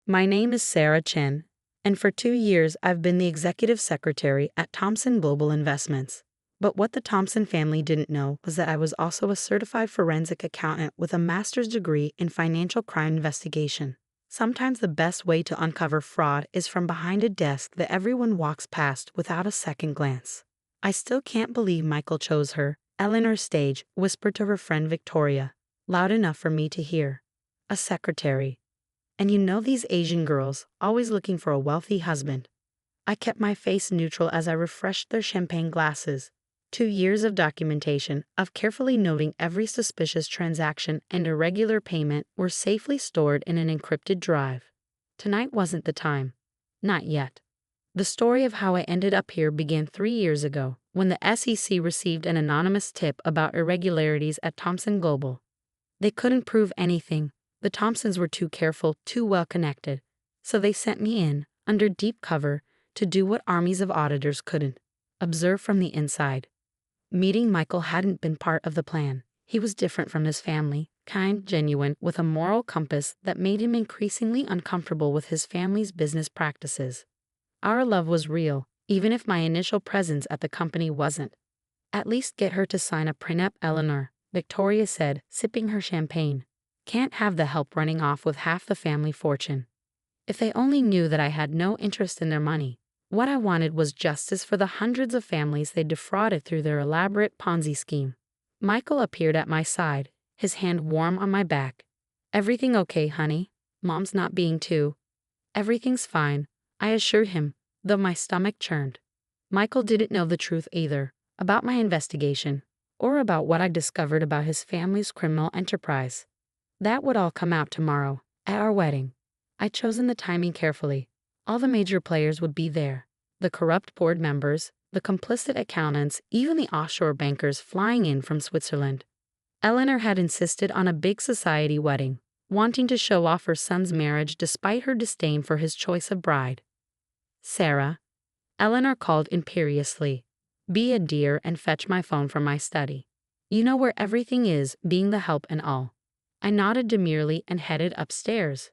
My name is Sarah Chen, and for 2 years I've been the executive secretary at Thompson Global Investments. But what the Thompson family didn't know was that I was also a certified forensic accountant with a master's degree in financial crime investigation. Sometimes the best way to uncover fraud is from behind a desk that everyone walks past without a second glance. I still can't believe Michael chose her, Eleanor Stage whispered to her friend Victoria, loud enough for me to hear. A secretary. And you know these Asian girls, always looking for a wealthy husband. I kept my face neutral as I refreshed their champagne glasses. 2 years of documentation, of carefully noting every suspicious transaction and irregular payment, were safely stored in an encrypted drive. Tonight wasn't the time. Not yet. The story of how I ended up here began 3 years ago, when the SEC received an anonymous tip about irregularities at Thompson Global. They couldn't prove anything. The Thompsons were too careful, too well connected. So they sent me in, under deep cover, to do what armies of auditors couldn't: observe from the inside. Meeting Michael hadn't been part of the plan. He was different from his family, kind, genuine, with a moral compass that made him increasingly uncomfortable with his family's business practices. Our love was real, even if my initial presence at the company wasn't. At least get her to sign a prenup, Eleanor, Victoria said, sipping her champagne. Can't have the help running off with half the family fortune. If they only knew that I had no interest in their money. What I wanted was justice for the hundreds of families they defrauded through their elaborate Ponzi scheme. Michael appeared at my side, his hand warm on my back. Everything okay, honey? Mom's not being too. Everything's fine, I assured him, though my stomach churned. Michael didn't know the truth either, about my investigation, or about what I discovered about his family's criminal enterprise. That would all come out tomorrow, at our wedding. I'd chosen the timing carefully. All the major players would be there. The corrupt board members, the complicit accountants, even the offshore bankers flying in from Switzerland. Eleanor had insisted on a big society wedding, wanting to show off her son's marriage despite her disdain for his choice of bride. Sarah, Eleanor called imperiously, be a dear and fetch my phone from my study. You know where everything is, being the help and all. I nodded demurely and headed upstairs.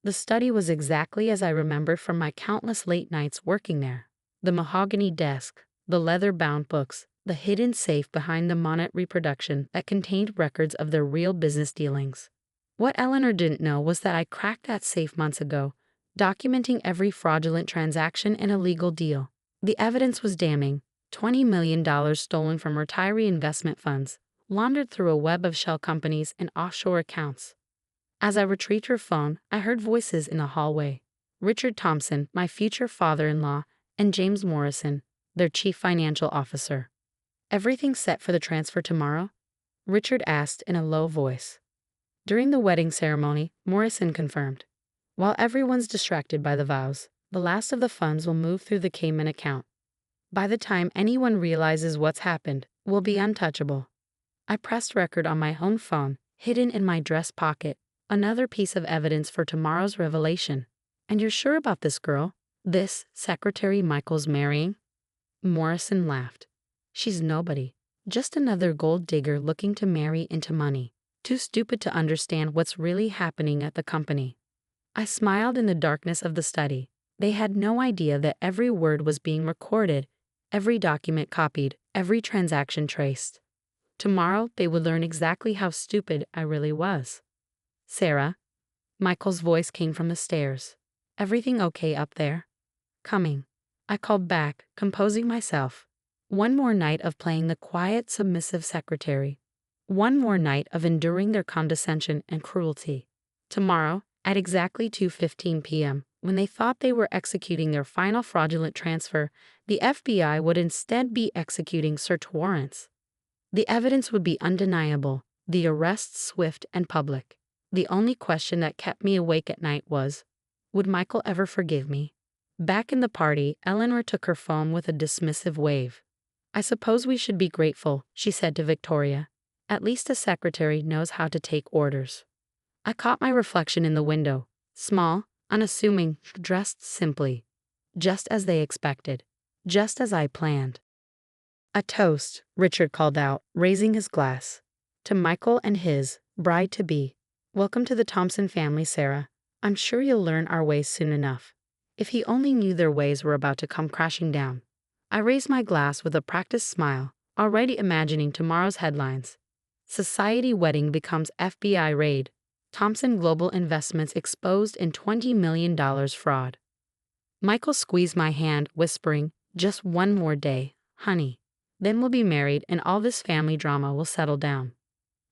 The study was exactly as I remembered from my countless late nights working there. The mahogany desk, the leather-bound books, the hidden safe behind the Monet reproduction that contained records of their real business dealings. What Eleanor didn't know was that I cracked that safe months ago, documenting every fraudulent transaction and illegal deal. The evidence was damning: $20 million stolen from retiree investment funds, laundered through a web of shell companies and offshore accounts. As I retrieved her phone, I heard voices in the hallway. Richard Thompson, my future father-in-law, and James Morrison, their chief financial officer. Everything set for the transfer tomorrow? Richard asked in a low voice. During the wedding ceremony, Morrison confirmed. While everyone's distracted by the vows, the last of the funds will move through the Cayman account. By the time anyone realizes what's happened, we'll be untouchable. I pressed record on my own phone, hidden in my dress pocket, another piece of evidence for tomorrow's revelation. And you're sure about this girl? This Secretary Michael's marrying? Morrison laughed. She's nobody. Just another gold digger looking to marry into money. Too stupid to understand what's really happening at the company. I smiled in the darkness of the study. They had no idea that every word was being recorded, every document copied, every transaction traced. Tomorrow they would learn exactly how stupid I really was. Sarah? Michael's voice came from the stairs. Everything okay up there? Coming. I called back, composing myself. One more night of playing the quiet, submissive secretary. One more night of enduring their condescension and cruelty. Tomorrow, at exactly 2:15 p.m., when they thought they were executing their final fraudulent transfer, the FBI would instead be executing search warrants. The evidence would be undeniable, the arrests swift and public. The only question that kept me awake at night was, would Michael ever forgive me? Back in the party, Eleanor took her phone with a dismissive wave. I suppose we should be grateful, she said to Victoria. At least a secretary knows how to take orders. I caught my reflection in the window, small, unassuming, dressed simply. Just as they expected. Just as I planned. A toast, Richard called out, raising his glass. To Michael and his bride-to-be. Welcome to the Thompson family, Sarah. I'm sure you'll learn our ways soon enough. If he only knew their ways were about to come crashing down. I raised my glass with a practiced smile, already imagining tomorrow's headlines. Society wedding becomes FBI raid. Thompson Global Investments exposed in $20 million fraud. Michael squeezed my hand, whispering, "Just one more day, honey. Then we'll be married and all this family drama will settle down."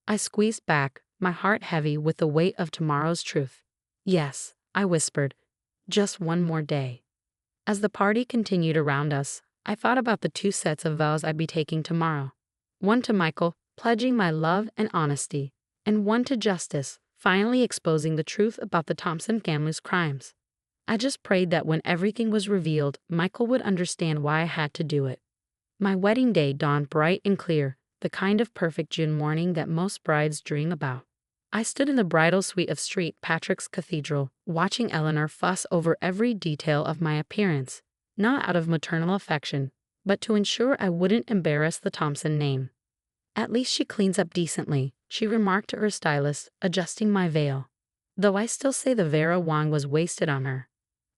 I squeezed back, my heart heavy with the weight of tomorrow's truth. "Yes," I whispered, "just one more day." As the party continued around us, I thought about the 2 sets of vows I'd be taking tomorrow. One to Michael, pledging my love and honesty, and one to Justice, finally exposing the truth about the Thompson family's crimes. I just prayed that when everything was revealed, Michael would understand why I had to do it. My wedding day dawned bright and clear, the kind of perfect June morning that most brides dream about. I stood in the bridal suite of St. Patrick's Cathedral, watching Eleanor fuss over every detail of my appearance, not out of maternal affection, but to ensure I wouldn't embarrass the Thompson name. "At least she cleans up decently," she remarked to her stylist, adjusting my veil. Though I still say the Vera Wang was wasted on her.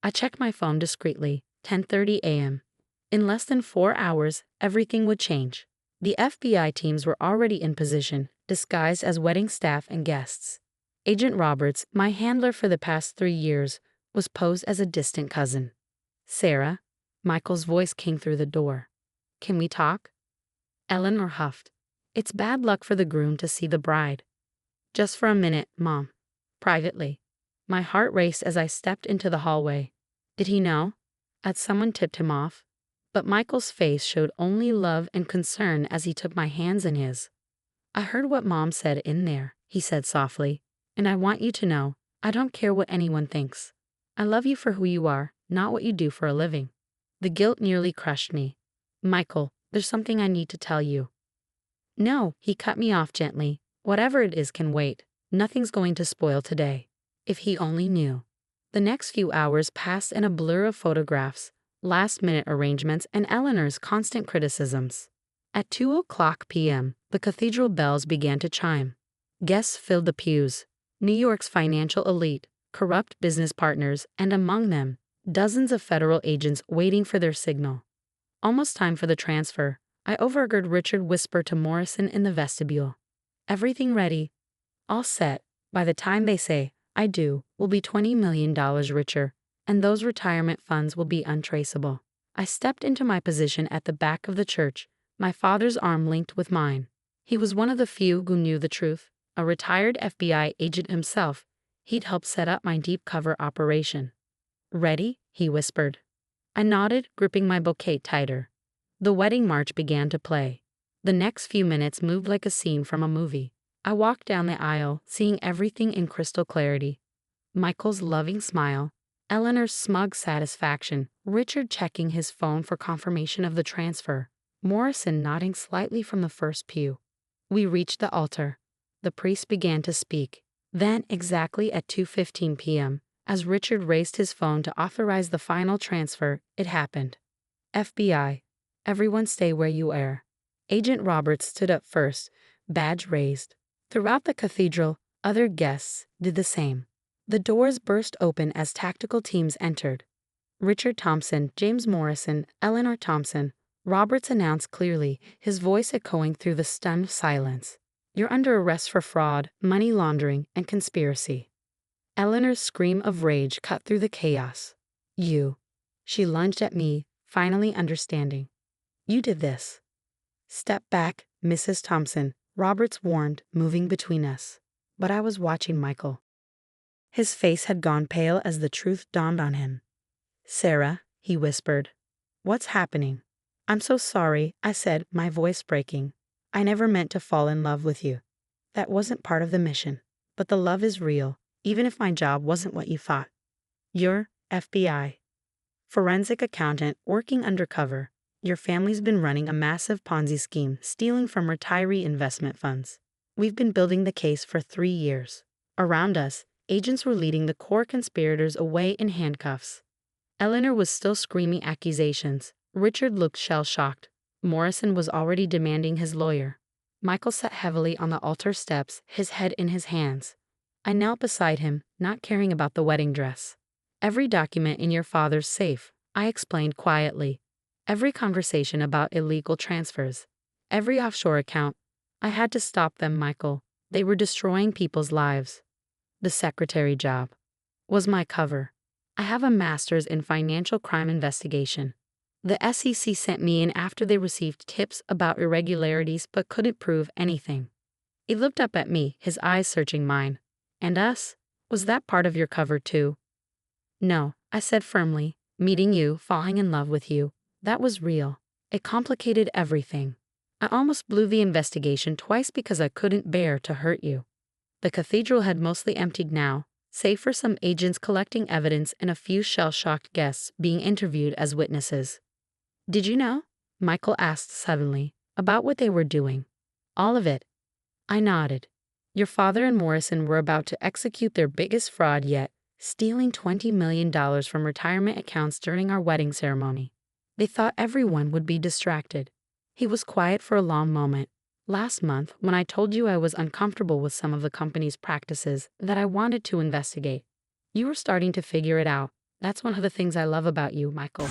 I checked my phone discreetly, 10:30 a.m. In less than 4 hours, everything would change. The FBI teams were already in position, disguised as wedding staff and guests. Agent Roberts, my handler for the past 3 years, was posed as a distant cousin. "Sarah," Michael's voice came through the door. "Can we talk?" Eleanor huffed. "It's bad luck for the groom to see the bride." "Just for a minute, Mom." Privately. My heart raced as I stepped into the hallway. Did he know? Had someone tipped him off? But Michael's face showed only love and concern as he took my hands in his. "I heard what Mom said in there," he said softly, "and I want you to know, I don't care what anyone thinks. I love you for who you are, not what you do for a living." The guilt nearly crushed me. "Michael, there's something I need to tell you." "No," he cut me off gently. "Whatever it is can wait. Nothing's going to spoil today." If he only knew. The next few hours passed in a blur of photographs, last-minute arrangements, and Eleanor's constant criticisms. At 2:00 p.m., the cathedral bells began to chime. Guests filled the pews. New York's financial elite, corrupt business partners, and among them, dozens of federal agents waiting for their signal. "Almost time for the transfer," I overheard Richard whisper to Morrison in the vestibule. "Everything ready. All set. By the time they say, 'I do,' we'll be $20 million richer, and those retirement funds will be untraceable." I stepped into my position at the back of the church, my father's arm linked with mine. He was one of the few who knew the truth, a retired FBI agent himself. He'd helped set up my deep cover operation. "Ready?" he whispered. I nodded, gripping my bouquet tighter. The wedding march began to play. The next few minutes moved like a scene from a movie. I walked down the aisle, seeing everything in crystal clarity. Michael's loving smile, Eleanor's smug satisfaction, Richard checking his phone for confirmation of the transfer, Morrison nodding slightly from the first pew. We reached the altar. The priest began to speak. Then, exactly at 2:15 p.m., as Richard raised his phone to authorize the final transfer, it happened. "FBI, everyone stay where you are." Agent Roberts stood up first, badge raised. Throughout the cathedral, other guests did the same. The doors burst open as tactical teams entered. Richard Thompson, James Morrison, Eleanor Thompson, Roberts announced clearly, his voice echoing through the stunned silence. "You're under arrest for fraud, money laundering, and conspiracy." Eleanor's scream of rage cut through the chaos. "You." She lunged at me, finally understanding. "You did this." "Step back, Mrs. Thompson," Roberts warned, moving between us. But I was watching Michael. His face had gone pale as the truth dawned on him. "Sarah," he whispered. "What's happening?" "I'm so sorry," I said, my voice breaking. "I never meant to fall in love with you. That wasn't part of the mission. But the love is real, even if my job wasn't what you thought. You're FBI. Forensic accountant working undercover. Your family's been running a massive Ponzi scheme, stealing from retiree investment funds. We've been building the case for 3 years. Around us, agents were leading the core conspirators away in handcuffs." Eleanor was still screaming accusations. Richard looked shell-shocked. Morrison was already demanding his lawyer. Michael sat heavily on the altar steps, his head in his hands. I knelt beside him, not caring about the wedding dress. Every document in your father's safe, I explained quietly. Every conversation about illegal transfers. Every offshore account. I had to stop them, Michael. They were destroying people's lives. The secretary job was my cover. I have a master's in financial crime investigation. The SEC sent me in after they received tips about irregularities but couldn't prove anything. He looked up at me, his eyes searching mine. And us? Was that part of your cover too? No, I said firmly. Meeting you, falling in love with you, that was real. It complicated everything. I almost blew the investigation twice because I couldn't bear to hurt you. The cathedral had mostly emptied now, save for some agents collecting evidence and a few shell-shocked guests being interviewed as witnesses. Did you know? Michael asked suddenly, about what they were doing. All of it. I nodded. Your father and Morrison were about to execute their biggest fraud yet, stealing $20 million from retirement accounts during our wedding ceremony. They thought everyone would be distracted. He was quiet for a long moment. Last month, when I told you I was uncomfortable with some of the company's practices that I wanted to investigate, you were starting to figure it out. That's one of the things I love about you, Michael.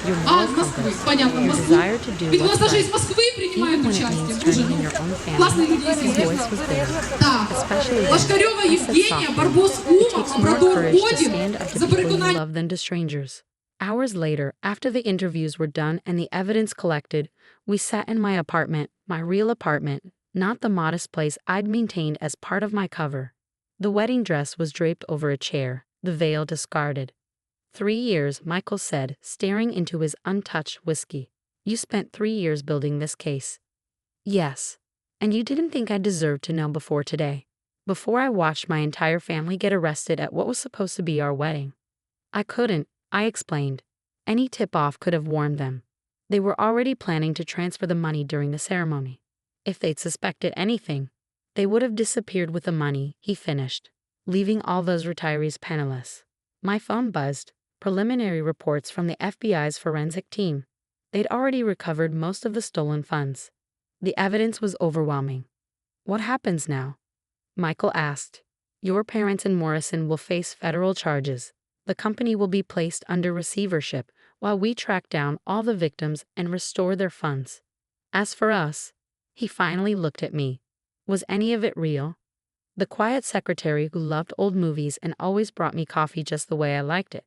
Your moral compass, your desire to do what's right, even when it means turning in your own family. His voice was there, especially then. I said softly, it takes more courage to stand up to people you love than to strangers. Hours later, after the interviews were done and the evidence collected, we sat in my apartment, my real apartment, not the modest place I'd maintained as part of my cover. The wedding dress was draped over a chair, the veil discarded. 3 years, Michael said, staring into his untouched whiskey. You spent 3 years building this case. Yes. And you didn't think I deserved to know before today. Before I watched my entire family get arrested at what was supposed to be our wedding. I couldn't, I explained. Any tip-off could have warned them. They were already planning to transfer the money during the ceremony. If they'd suspected anything, they would have disappeared with the money, he finished, leaving all those retirees penniless. My phone buzzed. Preliminary reports from the FBI's forensic team. They'd already recovered most of the stolen funds. The evidence was overwhelming. What happens now? Michael asked. Your parents and Morrison will face federal charges. The company will be placed under receivership while we track down all the victims and restore their funds. As for us, he finally looked at me. Was any of it real? The quiet secretary who loved old movies and always brought me coffee just the way I liked it.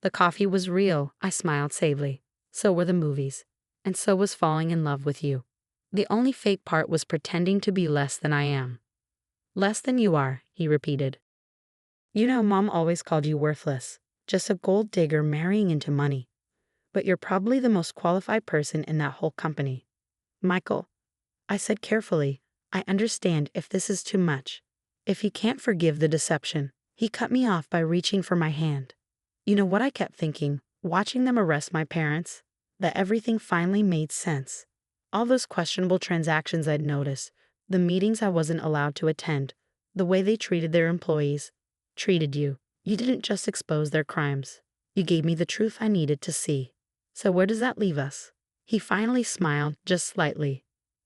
The coffee was real, I smiled sadly. So were the movies. And so was falling in love with you. The only fake part was pretending to be less than I am. Less than you are, he repeated. You know, Mom always called you worthless. Just a gold digger marrying into money. But you're probably the most qualified person in that whole company. Michael, I said carefully, I understand if this is too much. If you can't forgive the deception, he cut me off by reaching for my hand. You know what I kept thinking, watching them arrest my parents? That everything finally made sense. All those questionable transactions I'd noticed, the meetings I wasn't allowed to attend, the way they treated their employees, treated you. You didn't just expose their crimes. You gave me the truth I needed to see. So where does that leave us? He finally smiled, just slightly.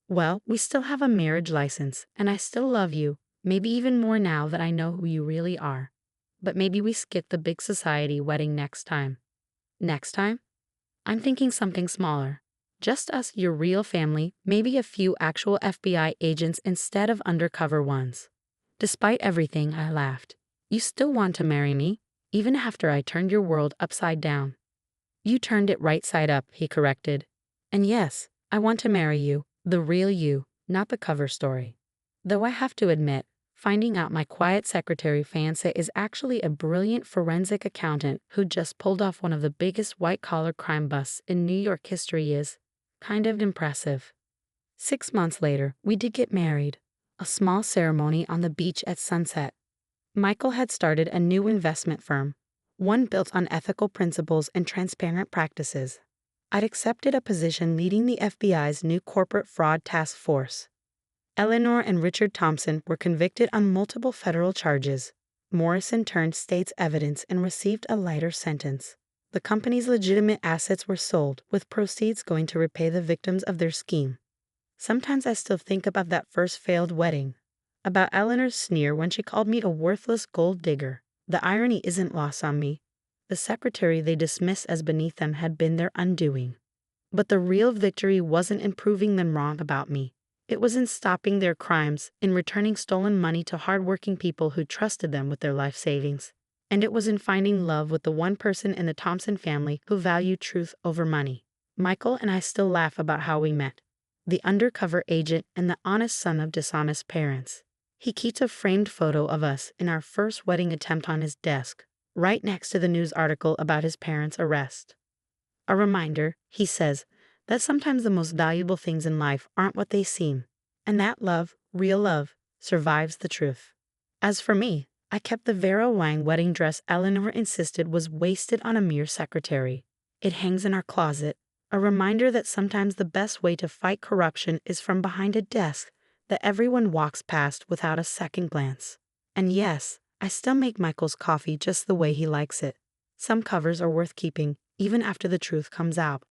Well, we still have a marriage license, and I still love you, maybe even more now that I know who you really are. But maybe we skip the big society wedding next time. Next time? I'm thinking something smaller. Just us, your real family, maybe a few actual FBI agents instead of undercover ones. Despite everything, I laughed. You still want to marry me, even after I turned your world upside down. You turned it right side up, he corrected. And yes, I want to marry you, the real you, not the cover story. Though I have to admit, finding out my quiet secretary fiancé is actually a brilliant forensic accountant who just pulled off one of the biggest white-collar crime busts in New York history is kind of impressive. 6 months later, we did get married. A small ceremony on the beach at sunset. Michael had started a new investment firm, one built on ethical principles and transparent practices. I'd accepted a position leading the FBI's new corporate fraud task force. Eleanor and Richard Thompson were convicted on multiple federal charges. Morrison turned state's evidence and received a lighter sentence. The company's legitimate assets were sold, with proceeds going to repay the victims of their scheme. Sometimes I still think about that first failed wedding. About Eleanor's sneer when she called me a worthless gold digger. The irony isn't lost on me. The secretary they dismissed as beneath them had been their undoing. But the real victory wasn't in proving them wrong about me. It was in stopping their crimes, in returning stolen money to hardworking people who trusted them with their life savings. And it was in finding love with the one person in the Thompson family who valued truth over money. Michael and I still laugh about how we met. The undercover agent and the honest son of dishonest parents. He keeps a framed photo of us in our first wedding attempt on his desk, right next to the news article about his parents' arrest. A reminder, he says, that sometimes the most valuable things in life aren't what they seem, and that love, real love, survives the truth. As for me, I kept the Vera Wang wedding dress Eleanor insisted was wasted on a mere secretary. It hangs in our closet, a reminder that sometimes the best way to fight corruption is from behind a desk that everyone walks past without a second glance. And yes, I still make Michael's coffee just the way he likes it. Some covers are worth keeping, even after the truth comes out.